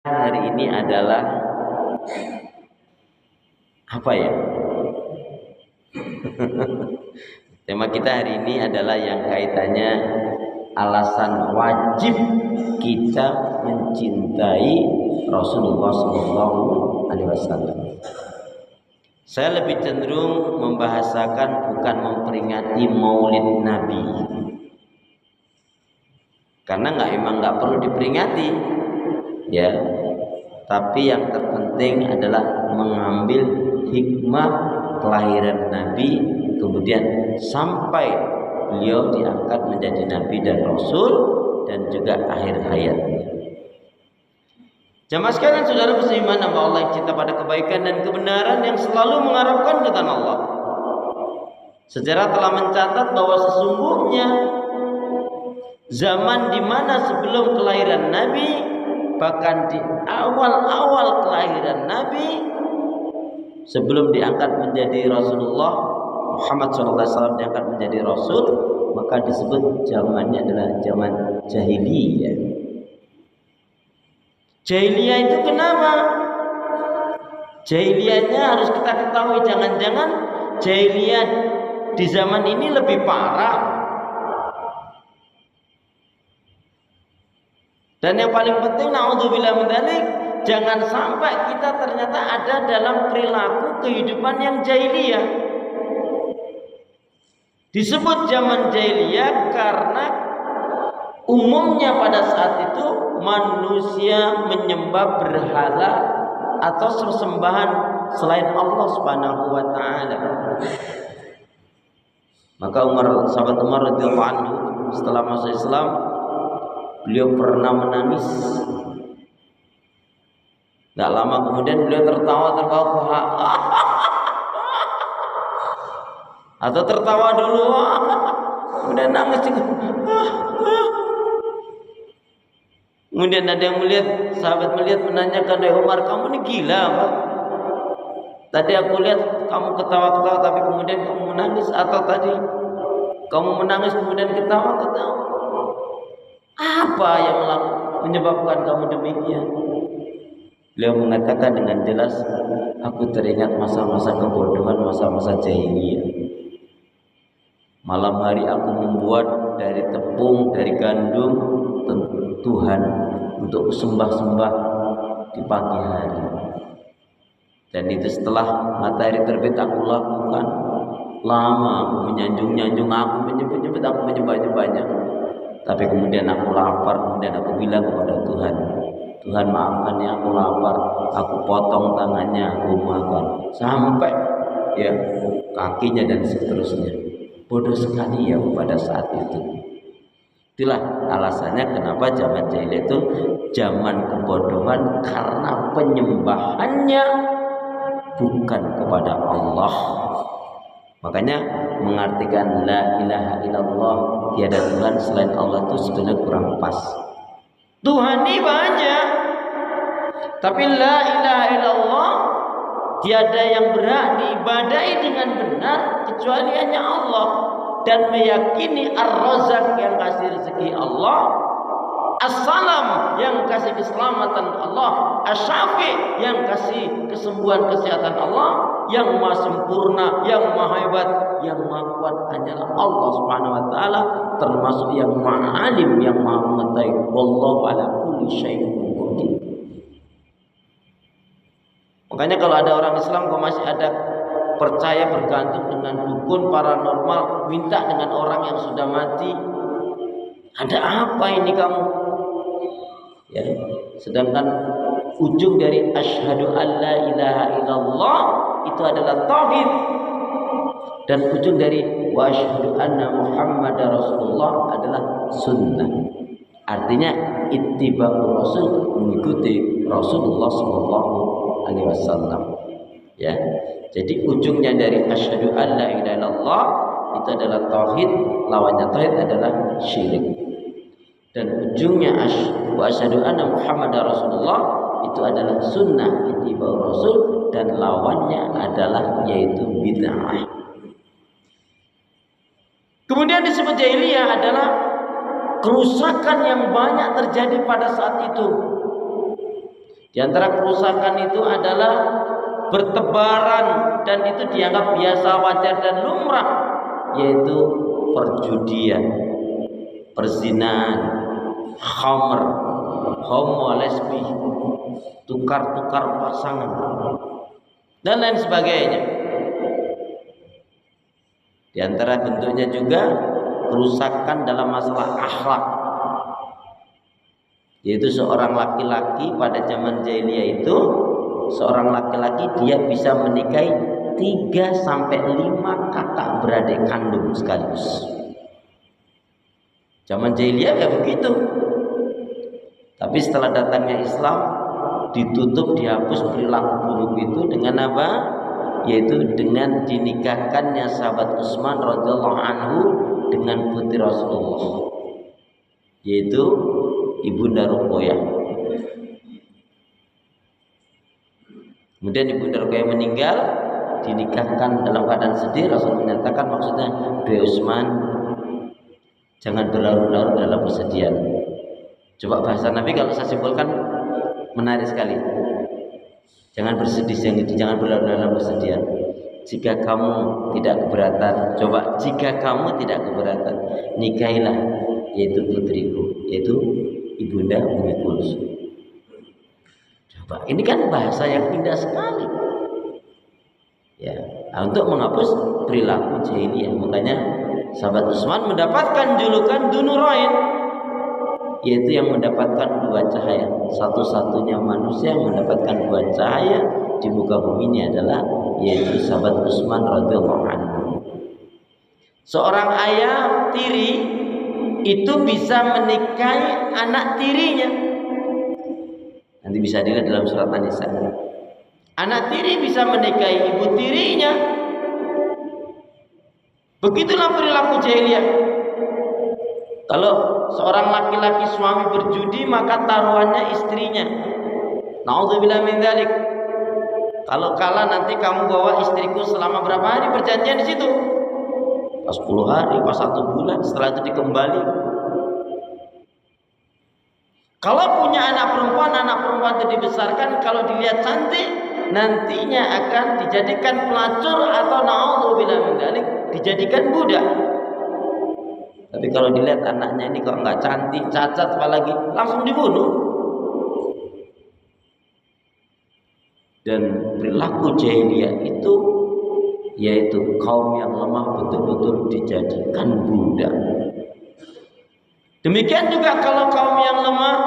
hari ini adalah apa ya? Tema kita hari ini adalah yang kaitannya alasan wajib kita mencintai Rasulullah SAW. Saya lebih cenderung membahasakan bukan memperingati Maulid Nabi, karena emang nggak perlu diperingati, ya. Tapi yang terpenting adalah mengambil hikmah kelahiran Nabi, kemudian sampai beliau diangkat menjadi Nabi dan Rasul, dan juga akhir hayatnya. Jamaah sekalian, saudara musliman hamba Allah yang cinta pada kebaikan dan kebenaran yang selalu mengharapkan ridha Allah. Sejarah telah mencatat bahwa sesungguhnya zaman di mana sebelum kelahiran Nabi, bahkan di awal-awal kelahiran Nabi, sebelum diangkat menjadi Rasulullah Muhammad SAW diangkat menjadi Rasul, maka disebut zamannya adalah zaman jahiliyah. Jahiliyah itu kenapa? Jahiliyahnya harus kita ketahui, jangan-jangan jahiliyah di zaman ini lebih parah. Dan yang paling penting, naudzubillah min dzalik, jangan sampai kita ternyata ada dalam perilaku kehidupan yang jahiliyah. Disebut zaman jahiliyah karena umumnya pada saat itu manusia menyembah berhala atau sesembahan selain Allah Subhanahu wa taala. Maka sahabat Umar radhiyallahu anhu setelah masuk Islam, beliau pernah menangis. Tidak lama kemudian beliau tertawa atau tertawa dulu, kemudian nangis juga. Kemudian ada yang melihat, sahabat melihat, menanyakan, "Hai Umar, kamu ini gila apa? Tadi aku lihat kamu ketawa-ketawa tapi kemudian kamu menangis, atau tadi kamu menangis kemudian ketawa-ketawa. Apa yang menyebabkan kamu demikian?" Beliau mengatakan dengan jelas, "Aku teringat masa-masa kebodohan, masa-masa jahiliyah. Malam hari aku membuat dari tepung, dari gandum Tuhan untuk sembah-sembah di pagi hari. Dan itu setelah matahari terbit aku lakukan. Lama aku menyanjung-nyanjung, aku menyebut-nyebut, aku menyembah-nyembahnya. Tapi kemudian aku lapar, kemudian aku bilang kepada Tuhan, Tuhan maafkan ya, aku lapar. Aku potong tangannya, aku makan. Sampai ya kakinya dan seterusnya. Bodoh sekali ya pada saat itu. Itulah alasannya kenapa zaman jahiliyah itu zaman kebodohan, karena penyembahannya bukan kepada Allah. Makanya mengartikan la ilaha illallah, tiada Tuhan selain Allah, itu sebenarnya kurang pas. Tuhan ini banyak, tapi la ilaha illallah, tiada yang berhak diibadahi dengan benar kecuali hanya Allah. Dan meyakini Ar-Razzaq yang kasih rezeki Allah, As-Salam yang kasih keselamatan Allah, Asy-Syafi yang kasih kesembuhan kesehatan Allah, yang maha sempurna, yang maha hebat, yang maha kuat hanyalah Allah Subhanahu wa taala, termasuk yang maha alim, yang maha mengetahui. Wallahu ala kulli syai'in qadir. Makanya kalau ada orang Islam kok masih ada percaya bergantung dengan dukun, paranormal, minta dengan orang yang sudah mati, ada apa ini kamu? Ya, sedangkan ujung dari asyhadu alla ilaha illallah itu adalah tauhid, dan ujung dari wa asyhadu anna muhammadar rasulullah adalah sunnah. Artinya ittiba'ur rasul, mengikuti Rasulullah sallallahu alaihi wasallam. Ya. Jadi ujungnya dari asyhadu alla ilaha illallah itu adalah tauhid, lawannya tauhid adalah syirik. Dan ujungnya wa asyhadu anna muhammadar rasulullah itu adalah sunnah, ittiba'ur rasul, dan lawannya adalah yaitu bid'ah. Kemudian disebut jahiliyah adalah kerusakan yang banyak terjadi pada saat itu. Di antara kerusakan itu adalah bertebaran, dan itu dianggap biasa, wajar dan lumrah, yaitu perjudian, perzinahan, khamr, homo, lesbi, tukar-tukar pasangan, dan lain sebagainya. Di antara bentuknya juga kerusakan dalam masalah akhlak, yaitu seorang laki-laki pada zaman jahiliyah itu, seorang laki-laki dia bisa menikahi 3 sampai 5 kakak beradik kandung sekaligus. Zaman jahiliyah ya begitu. Tapi setelah datangnya Islam, ditutup, dihapus perilaku buruk itu dengan apa? Yaitu dengan dinikahkannya sahabat Utsman radhiyallahu anhu dengan putri Rasulullah, yaitu Ibunda Ruqayyah. Kemudian Ibunda Ruqayyah meninggal, dinikahkan dalam keadaan sedih. Rasul menyatakan, maksudnya, "Duhai Utsman, jangan berlarut-larut dalam kesedihan." Coba bahasa Nabi kalau saya simpulkan menarik sekali. Jangan bersedih siang itu, jangan berlarut dalam kesedihan. Jika kamu tidak keberatan, coba, jika kamu tidak keberatan, nikahilah, yaitu putriku, yaitu Ibunda Ummi Kulsum. Coba, ini kan bahasa yang indah sekali. Ya, untuk menghapus perilaku jahiliyah. Makanya sahabat Utsman mendapatkan julukan Dzunurain, yaitu yang mendapatkan 2 cahaya. Satu-satunya manusia yang mendapatkan 2 cahaya di muka bumi ini adalah yaitu sahabat Utsman radhiyallahu anhu. Seorang ayah tiri itu bisa menikahi anak tirinya. Nanti bisa dilihat dalam surat An-Nisa. Anak tiri bisa menikahi ibu tirinya. Begitulah perilaku jahiliyah. Kalau seorang laki-laki suami berjudi, maka taruhannya istrinya. Na'udzubillah min dzalik. Kalau kalah nanti kamu bawa istriku selama berapa hari perjanjian di situ? Pas 10 hari, pas 1 bulan, setelah itu dikembali. Kalau punya anak perempuan itu dibesarkan, kalau dilihat cantik, nantinya akan dijadikan pelacur atau na'udzubillah min dzalik, dijadikan budak. Tapi kalau dilihat anaknya ini kok nggak cantik, cacat apalagi, langsung dibunuh. Dan perilaku jahiliyah itu yaitu kaum yang lemah betul-betul dijadikan budak. Demikian juga kalau kaum yang lemah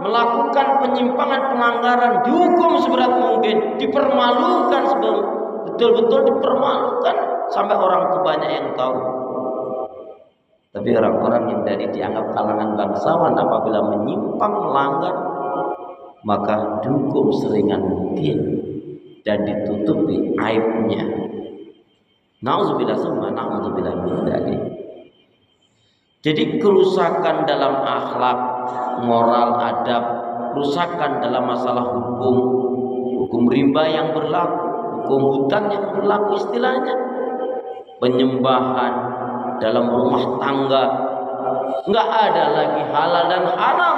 melakukan penyimpangan, pelanggaran, dihukum seberat mungkin, dipermalukan, betul-betul dipermalukan sampai orang tua banyak yang tahu. Tapi orang-orang yang dari dianggap kalangan bangsawan apabila menyimpang, melanggar, maka dihukum seringan mungkin dan ditutupi aibnya. Nauzubillah summa na'udzubillah min dzalik. Jadi kerusakan dalam akhlak, moral, adab, kerusakan dalam masalah hukum riba yang berlaku, hukum hutang yang berlaku istilahnya, penyembahan dalam rumah tangga, nggak ada lagi halal dan haram,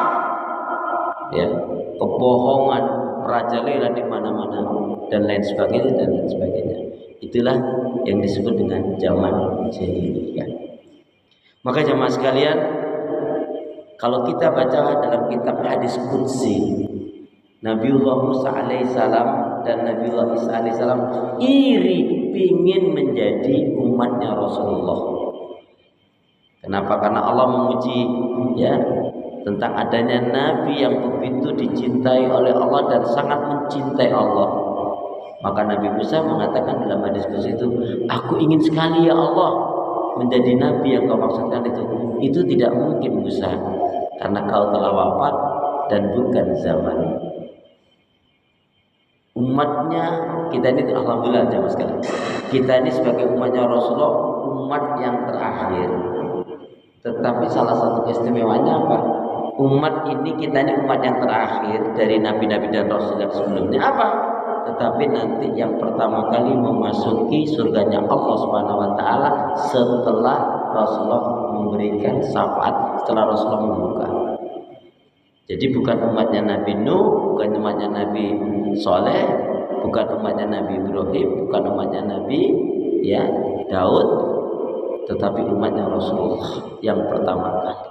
ya, kebohongan merajalela di mana-mana dan lain sebagainya. Itulah yang disebut dengan zaman jahiliyah. Maka jemaah sekalian, kalau kita baca dalam kitab hadis qudsi, Nabiullah Musa alaihissalam dan Nabiullah Isa alaihissalam iri ingin menjadi umatnya Rasulullah. Kenapa? Karena Allah memuji, ya, tentang adanya Nabi yang begitu dicintai oleh Allah dan sangat mencintai Allah. Maka Nabi Musa mengatakan dalam hadis qudsi itu, "Aku ingin sekali ya Allah menjadi Nabi yang kau maksudkan itu." Itu tidak mungkin Musa, karena kau telah wafat dan bukan zaman. Umatnya kita ini, alhamdulillah jemaah sekalian, kita ini sebagai umatnya Rasulullah, umat yang terakhir. Tetapi salah satu keistimewaannya apa? Umat ini, kita ini umat yang terakhir dari nabi-nabi dan rasul yang sebelumnya. Apa? Tetapi nanti yang pertama kali memasuki surganya Allah Subhanahu wa taala setelah Rasulullah memberikan syafaat, setelah Rasulullah membuka. Jadi bukan umatnya Nabi Nuh, bukan umatnya Nabi Soleh, bukan umatnya Nabi Ibrahim, bukan umatnya Nabi ya Daud, tetapi umatnya Rasulullah yang pertama kali.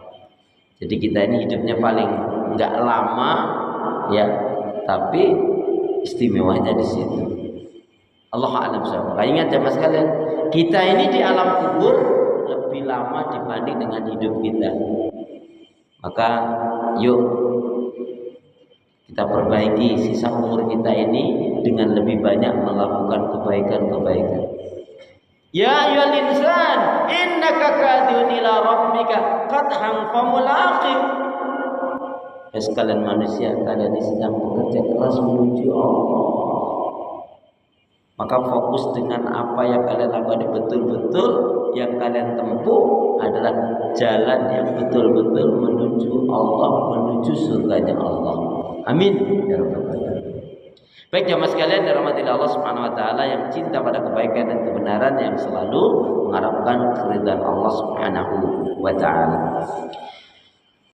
Jadi kita ini hidupnya paling nggak lama ya, tapi istimewanya di situ. Allah a'lam bishawab. Ingat jamaah sekalian, kita ini di alam kubur lebih lama dibanding dengan hidup kita. Maka yuk kita perbaiki sisa umur kita ini dengan lebih banyak melakukan kebaikan-kebaikan. Ya ayyuhal insan, innaka kadhun ila rabbika qadhan famulaqih. Sekalian manusia, kalian ini sedang bekerja keras menuju Allah. Maka fokus dengan apa yang kalian lakukan, betul-betul yang kalian tempuh adalah jalan yang betul-betul menuju Allah, menuju surganya Allah. Amin ya rabbal alamin. Baik jamaah sekalian, dirahmati Allah Subhanahu wa taala yang cinta pada kebaikan dan kebenaran, yang selalu mengharapkan keridhaan Allah Subhanahu wa taala.